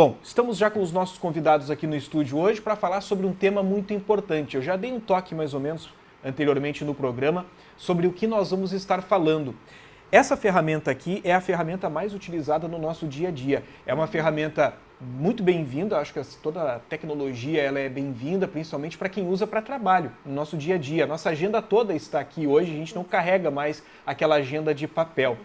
Bom, estamos já com os nossos convidados aqui no estúdio hoje para falar sobre um tema muito importante. Eu já dei um toque mais ou menos anteriormente no programa sobre o que nós vamos estar falando. Essa ferramenta aqui é a ferramenta mais utilizada no nosso dia a dia. É uma ferramenta muito bem-vinda, acho que toda a tecnologia ela é bem-vinda, principalmente para quem usa para trabalho, no nosso dia a dia. A nossa agenda toda está aqui hoje, a gente não carrega mais aquela agenda de papel.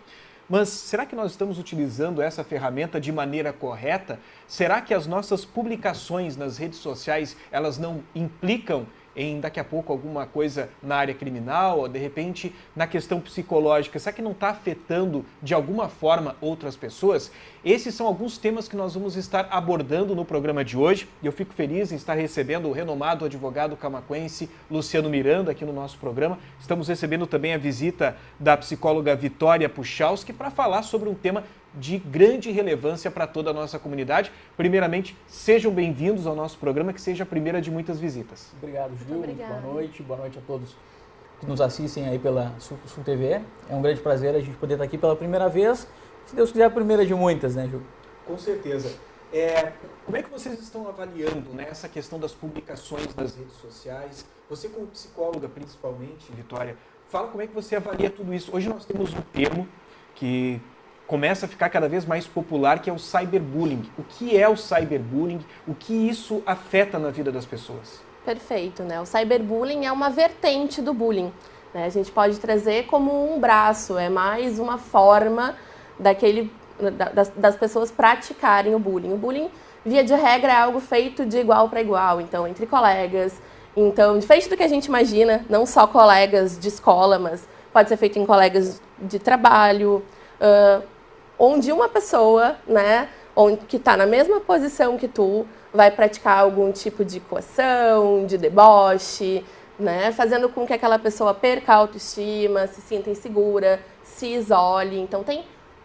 Mas será que nós estamos utilizando essa ferramenta de maneira correta? Será que as nossas publicações nas redes sociais, elas não implicam em daqui a pouco alguma coisa na área criminal, ou de repente na questão psicológica? Será que não está afetando de alguma forma outras pessoas? Esses são alguns temas que nós vamos estar abordando no programa de hoje e eu fico feliz em estar recebendo o renomado advogado camaquense Luciano Miranda aqui no nosso programa. Estamos recebendo também a visita da psicóloga Vitória Puchalski para falar sobre um tema de grande relevância para toda a nossa comunidade. Primeiramente, sejam bem-vindos ao nosso programa, que seja a primeira de muitas visitas. Obrigado, Gil. Boa noite a todos que nos assistem aí pela Sul TV. É um grande prazer a gente poder estar aqui pela primeira vez. Se Deus quiser, a primeira de muitas, né, Gil? Com certeza. Como é que vocês estão avaliando, né, essa questão das publicações nas redes sociais? Você como psicóloga, principalmente, Vitória, fala como é que você avalia tudo isso. Hoje nós temos um termo que começa a ficar cada vez mais popular, que é o cyberbullying. O que é o cyberbullying? O que isso afeta na vida das pessoas? Perfeito, né? O cyberbullying é uma vertente do bullying, né? A gente pode trazer como um braço, é mais uma forma das pessoas praticarem o bullying. O bullying, via de regra, é algo feito de igual para igual, então, entre colegas. Então, diferente do que a gente imagina, não só colegas de escola, mas pode ser feito em colegas de trabalho, onde uma pessoa, né, que está na mesma posição que tu, vai praticar algum tipo de coação, de deboche, né, fazendo com que aquela pessoa perca a autoestima, se sinta insegura, se isole. Então,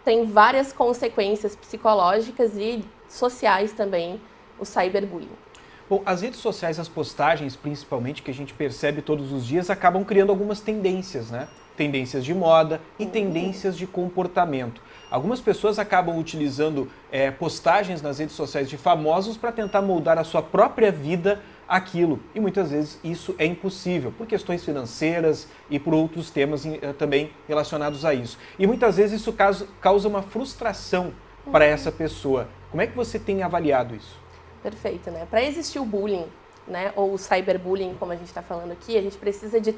tem várias consequências psicológicas e sociais também, o cyberbullying. Bom, as redes sociais, as postagens, principalmente, que a gente percebe todos os dias, acabam criando algumas tendências, né? Tendências de moda e tendências de comportamento. Algumas pessoas acabam utilizando postagens nas redes sociais de famosos para tentar moldar a sua própria vida àquilo. E muitas vezes isso é impossível, por questões financeiras e por outros temas também relacionados a isso. E muitas vezes isso causa uma frustração para essa pessoa. Como é que você tem avaliado isso? Perfeito, né? Para existir o bullying, né, ou o cyberbullying, como a gente está falando aqui, a gente precisa de...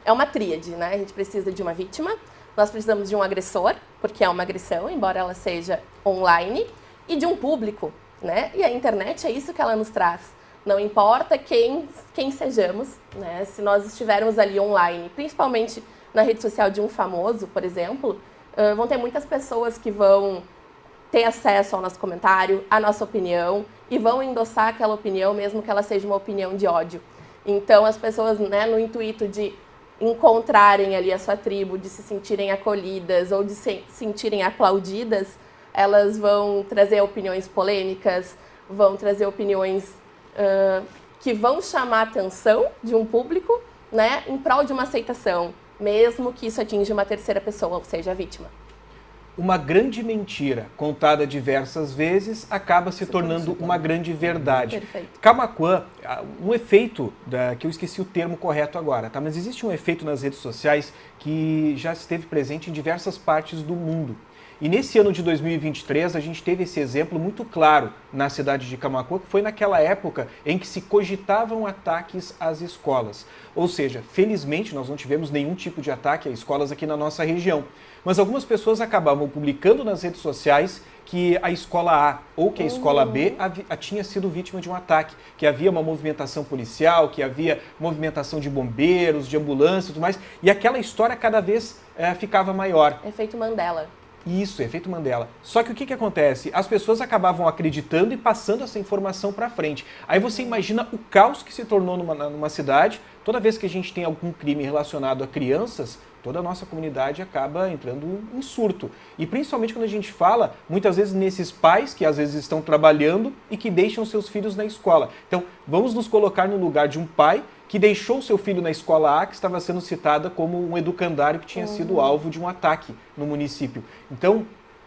É uma tríade, né? A gente precisa de uma vítima, nós precisamos de um agressor, porque é uma agressão, embora ela seja online, e de um público, né? E a internet é isso que ela nos traz. Não importa quem sejamos, né? Se nós estivermos ali online, principalmente na rede social de um famoso, por exemplo, vão ter muitas pessoas que vão ter acesso ao nosso comentário, à nossa opinião, e vão endossar aquela opinião, mesmo que ela seja uma opinião de ódio. Então, as pessoas, né, no intuito de encontrarem ali a sua tribo, de se sentirem acolhidas ou de se sentirem aplaudidas, elas vão trazer opiniões polêmicas, vão trazer opiniões que vão chamar a atenção de um público, né, em prol de uma aceitação, mesmo que isso atinja uma terceira pessoa, ou seja, a vítima. Uma grande mentira contada diversas vezes acaba se tornando uma grande verdade. Perfeito. Camaquã, um efeito, que eu esqueci o termo correto agora, tá? Mas existe um efeito nas redes sociais que já esteve presente em diversas partes do mundo. E nesse ano de 2023 a gente teve esse exemplo muito claro na cidade de Camaquã, que foi naquela época em que se cogitavam ataques às escolas. Ou seja, felizmente nós não tivemos nenhum tipo de ataque a escolas aqui na nossa região. Mas algumas pessoas acabavam publicando nas redes sociais que a escola A ou que a escola B tinha sido vítima de um ataque, que havia uma movimentação policial, que havia movimentação de bombeiros, de ambulância e tudo mais, e aquela história cada vez ficava maior. Efeito Mandela. Isso, efeito Mandela. Só que o que acontece? As pessoas acabavam acreditando e passando essa informação para frente. Aí você imagina o caos que se tornou numa cidade. Toda vez que a gente tem algum crime relacionado a crianças, toda a nossa comunidade acaba entrando em surto. E principalmente quando a gente fala, muitas vezes, nesses pais que às vezes estão trabalhando e que deixam seus filhos na escola. Então, vamos nos colocar no lugar de um pai que deixou seu filho na escola A, que estava sendo citada como um educandário que tinha sido alvo de um ataque no município. Então,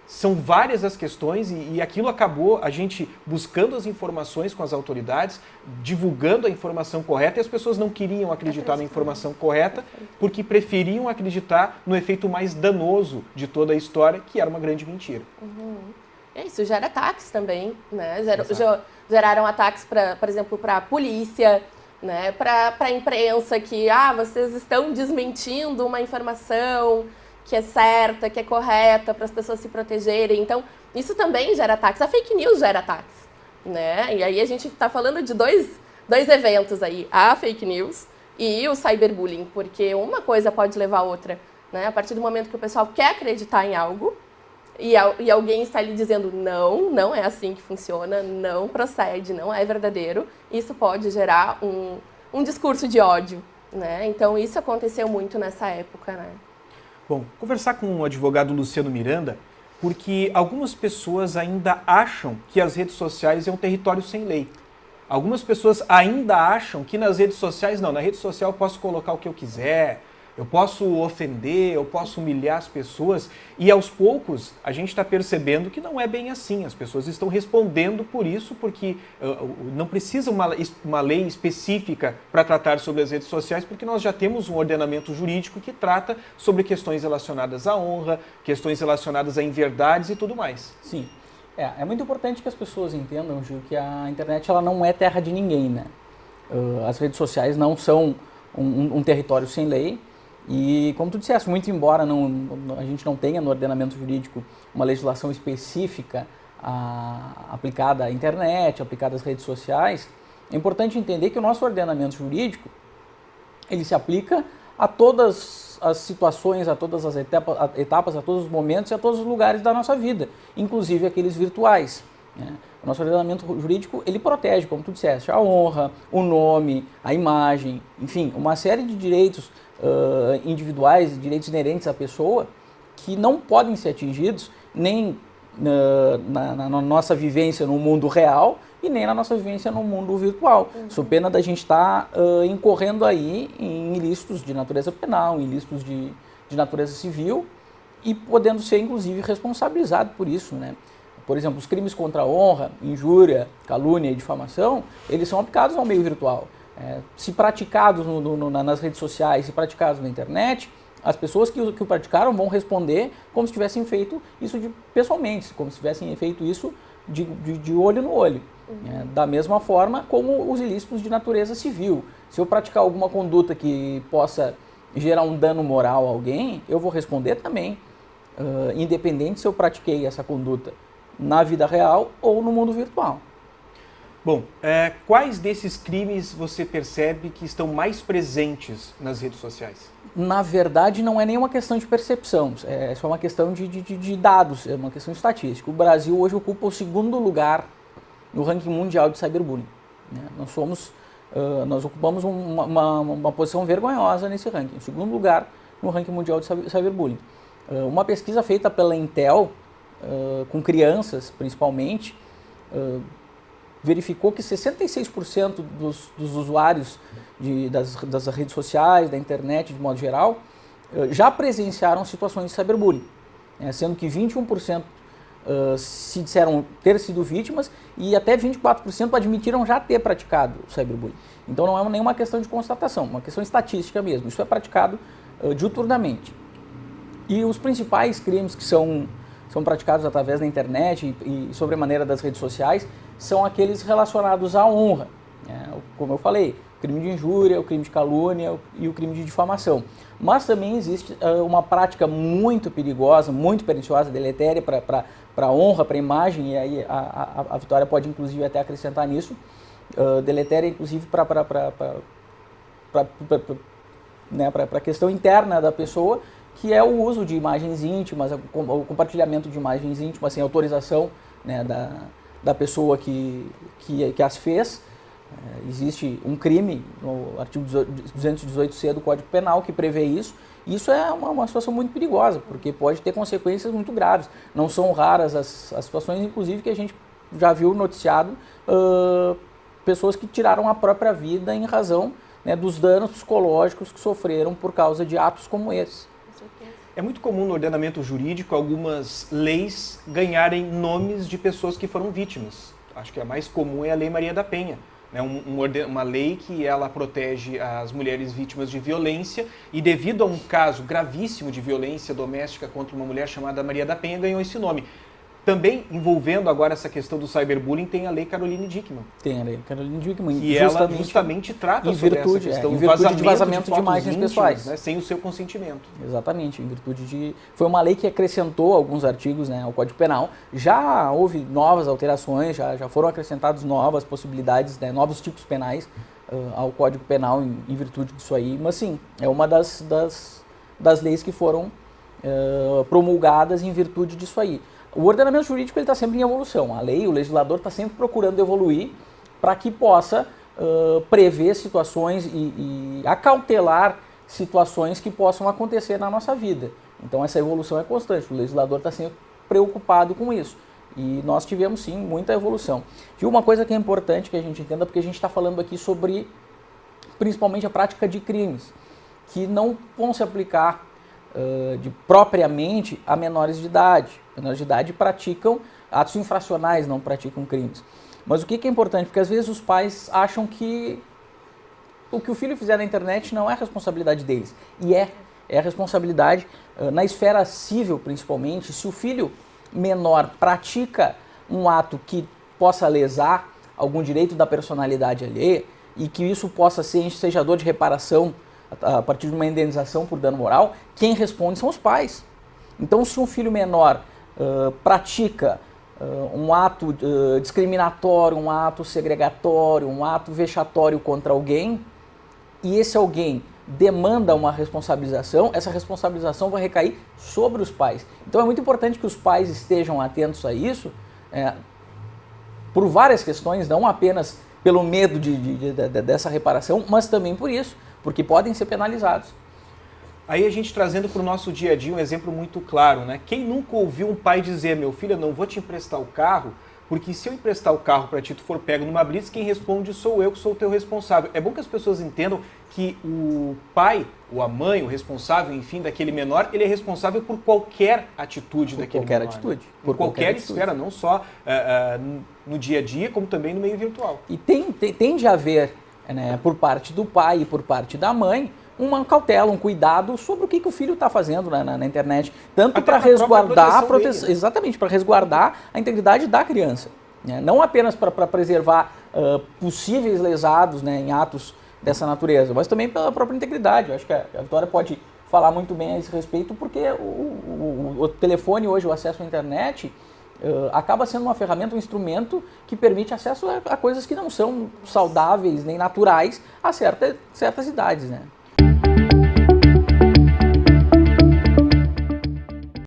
são várias as questões e aquilo acabou a gente buscando as informações com as autoridades, divulgando a informação correta e as pessoas não queriam acreditar na informação correta porque preferiam acreditar no efeito mais danoso de toda a história, que era uma grande mentira. É isso, gera ataques também, né? Geraram ataques, por exemplo, para a polícia, né? Para a imprensa, que vocês estão desmentindo uma informação que é certa, que é correta, para as pessoas se protegerem. Então, isso também gera ataques. A fake news gera ataques, né? E aí a gente está falando de dois eventos aí, a fake news e o cyberbullying, porque uma coisa pode levar a outra, né? A partir do momento que o pessoal quer acreditar em algo e alguém está lhe dizendo não é assim que funciona, não procede, não é verdadeiro, isso pode gerar um discurso de ódio, né? Então, isso aconteceu muito nessa época, né? Bom, conversar com o advogado Luciano Miranda, porque algumas pessoas ainda acham que as redes sociais é um território sem lei. Algumas pessoas ainda acham que nas redes sociais, não, na rede social eu posso colocar o que eu quiser, eu posso ofender, eu posso humilhar as pessoas, e aos poucos a gente está percebendo que não é bem assim. As pessoas estão respondendo por isso, porque não precisa uma lei específica para tratar sobre as redes sociais, porque nós já temos um ordenamento jurídico que trata sobre questões relacionadas à honra, questões relacionadas a inverdades e tudo mais. Sim. É muito importante que as pessoas entendam, Gil, que a internet ela não é terra de ninguém, né? As redes sociais não são um território sem lei. E, como tu disseste, muito embora a gente não tenha no ordenamento jurídico uma legislação específica aplicada à internet, aplicada às redes sociais, é importante entender que o nosso ordenamento jurídico ele se aplica a todas as situações, a todas as etapas, a todos os momentos e a todos os lugares da nossa vida, inclusive aqueles virtuais, né? O nosso ordenamento jurídico, ele protege, como tu disseste, a honra, o nome, a imagem, enfim, uma série de direitos individuais, direitos inerentes à pessoa, que não podem ser atingidos nem na nossa vivência no mundo real e nem na nossa vivência no mundo virtual. Sob pena da gente estar incorrendo aí em ilícitos de natureza penal, em ilícitos de natureza civil e podendo ser, inclusive, responsabilizado por isso, né? Por exemplo, os crimes contra a honra, injúria, calúnia e difamação, eles são aplicados ao meio virtual. Se praticados nas redes sociais, se praticados na internet, as pessoas que o praticaram vão responder como se tivessem feito isso pessoalmente, como se tivessem feito isso de olho no olho. Da mesma forma como os ilícitos de natureza civil. Se eu praticar alguma conduta que possa gerar um dano moral a alguém, eu vou responder também, independente se eu pratiquei essa conduta na vida real ou no mundo virtual. Bom, quais desses crimes você percebe que estão mais presentes nas redes sociais? Na verdade, não é nenhuma questão de percepção, é só uma questão de dados, é uma questão estatística. O Brasil hoje ocupa o 2º lugar no ranking mundial de cyberbullying, né? Nós ocupamos uma posição vergonhosa nesse ranking, o 2º lugar no ranking mundial de cyberbullying. Uma pesquisa feita pela Intel, com crianças principalmente, verificou que 66% dos usuários das redes sociais, da internet de modo geral, já presenciaram situações de cyberbullying, sendo que 21% se disseram ter sido vítimas e até 24% admitiram já ter praticado o cyberbullying. Então não é nenhuma questão de constatação, uma questão estatística mesmo, isso é praticado diuturnamente. E os principais crimes que são praticados através da internet e sobremaneira das redes sociais são aqueles relacionados à honra, como eu falei, o crime de injúria, o crime de calúnia e o crime de difamação. Mas também existe uma prática muito perigosa, muito perniciosa, deletéria para a honra, para a imagem, e aí a Vitória pode inclusive até acrescentar nisso, deletéria inclusive para a questão interna da pessoa, que é o uso de imagens íntimas, o compartilhamento de imagens íntimas sem autorização, né, da pessoa que as fez. Existe um crime no artigo 218C do Código Penal que prevê isso. Isso é uma situação muito perigosa, porque pode ter consequências muito graves. Não são raras as situações, inclusive, que a gente já viu noticiado pessoas que tiraram a própria vida em razão, né, dos danos psicológicos que sofreram por causa de atos como esse. É muito comum no ordenamento jurídico algumas leis ganharem nomes de pessoas que foram vítimas. Acho que a mais comum é a Lei Maria da Penha, né? Uma lei que ela protege as mulheres vítimas de violência e devido a um caso gravíssimo de violência doméstica contra uma mulher chamada Maria da Penha ganhou esse nome. Também envolvendo agora essa questão do cyberbullying tem a Lei Caroline Dickmann. Tem a Lei Caroline Dickmann. Que ela justamente trata sobre essa questão em virtude de vazamento de imagens íntimas, pessoais. Né, sem o seu consentimento. Exatamente, em virtude de... Foi uma lei que acrescentou alguns artigos, né, ao Código Penal. Já houve novas alterações, já foram acrescentadas novas possibilidades, né, novos tipos penais ao Código Penal em virtude disso aí. Mas sim, é uma das leis que foram promulgadas em virtude disso aí. O ordenamento jurídico está sempre em evolução. A lei, o legislador está sempre procurando evoluir para que possa prever situações e acautelar situações que possam acontecer na nossa vida. Então essa evolução é constante. O legislador está sempre preocupado com isso. E nós tivemos sim muita evolução. E uma coisa que é importante que a gente entenda, porque a gente está falando aqui sobre principalmente a prática de crimes, que não vão se aplicar propriamente a menores de idade. Menores de idade praticam atos infracionais, não praticam crimes. Mas o que é importante? Porque às vezes os pais acham que o que o filho fizer na internet não é responsabilidade deles. E é a responsabilidade na esfera civil, principalmente. Se o filho menor pratica um ato que possa lesar algum direito da personalidade alheia e que isso possa ser ensejador de reparação a partir de uma indenização por dano moral, quem responde são os pais. Então, se um filho menor pratica um ato discriminatório, um ato segregatório, um ato vexatório contra alguém, e esse alguém demanda uma responsabilização, essa responsabilização vai recair sobre os pais. Então, é muito importante que os pais estejam atentos a isso, por várias questões, não apenas pelo medo dessa reparação, mas também por isso, porque podem ser penalizados. Aí a gente trazendo para o nosso dia a dia um exemplo muito claro, né? Quem nunca ouviu um pai dizer, meu filho, eu não vou te emprestar o carro, porque se eu emprestar o carro para ti, tu for pego numa blitz, quem responde sou eu, que sou o teu responsável. É bom que as pessoas entendam que o pai, ou a mãe, o responsável, enfim, daquele menor, ele é responsável por qualquer atitude daquele menor. Por qualquer esfera, não só no dia a dia, como também no meio virtual. E tem de haver, né, por parte do pai e por parte da mãe, uma cautela, um cuidado sobre o que o filho está fazendo na internet, tanto para resguardar exatamente, para resguardar a integridade da criança, né? Não apenas para preservar possíveis lesados, né, em atos dessa natureza, mas também pela própria integridade. Eu acho que a Vitória pode falar muito bem a esse respeito, porque o telefone hoje, o acesso à internet, acaba sendo uma ferramenta, um instrumento que permite acesso a coisas que não são saudáveis nem naturais a certas idades, né?